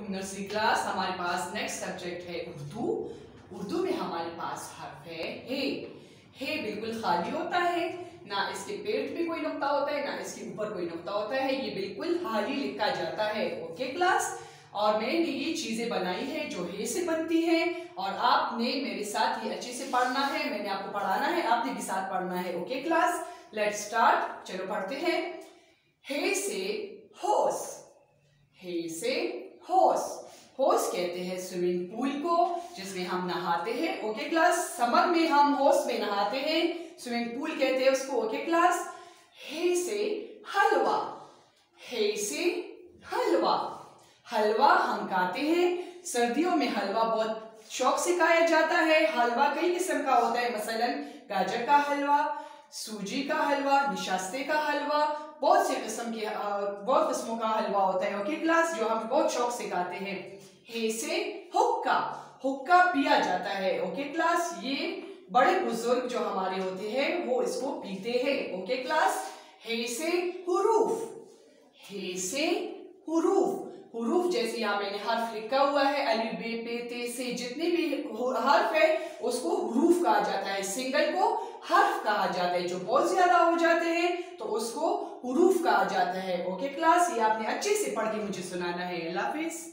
Nursery class. हमारे पास next subject है उर्दू। उर्दू में हमारे पास हर्फ है हे। हे बिल्कुल खाली होता है, ना इसके पेट में कोई नुक्ता होता है ना इसके ऊपर कोई नुक्ता होता है, ये बिल्कुल खाली लिखा जाता है। ओके क्लास, और मैंने ये चीजें बनाई है जो हे से बनती है, और आपने मेरे साथ ही अच्छे से पढ़ना है। मैंने आपको पढ़ाना है, आपने भी साथ पढ़ना है। Okay class, let's start. चलो पढ़ते हैं। हे से होस। हे से होस। होस कहते हैं स्विमिंग पूल को जिसमें हम नहाते हैं। ओके क्लास, समर में हम होस में नहाते हैं, स्विमिंग पूल कहते हैं उसको। ओके क्लास, हे से हलवा। हे से हलवा। हलवा हम खाते हैं, सर्दियों में हलवा बहुत शौक से खाया जाता है। हलवा कई किस्म का होता है, मसलन गाजर का हलवा, सूजी का हलवा, निशास्ते का हलवा, बहुत किस्मों का हलवा होता है। ओके क्लास, जो हम बहुत शौक से खाते हैं। हे से हुक्का। हुक्का पिया जाता है। ओके क्लास, ये बड़े बुजुर्ग जो हमारे होते हैं वो इसको पीते हैं। ओके क्लास, हे से हुरूफ। हे से हुरूफ। हुरूफ जैसे यहाँ मैंने हर्फ लिखा हुआ है, अलिफ बे पे ते से, जितने भी हर्फ है उसको हुरूफ कहा जाता है। सिंगल को हर्फ कहा जाता है, जो बहुत ज्यादा हो जाते हैं तो उसको हुरूफ कहा जाता है। ओके क्लास, ये आपने अच्छे से पढ़ के मुझे सुनाना है। अल्लाह हाफिज।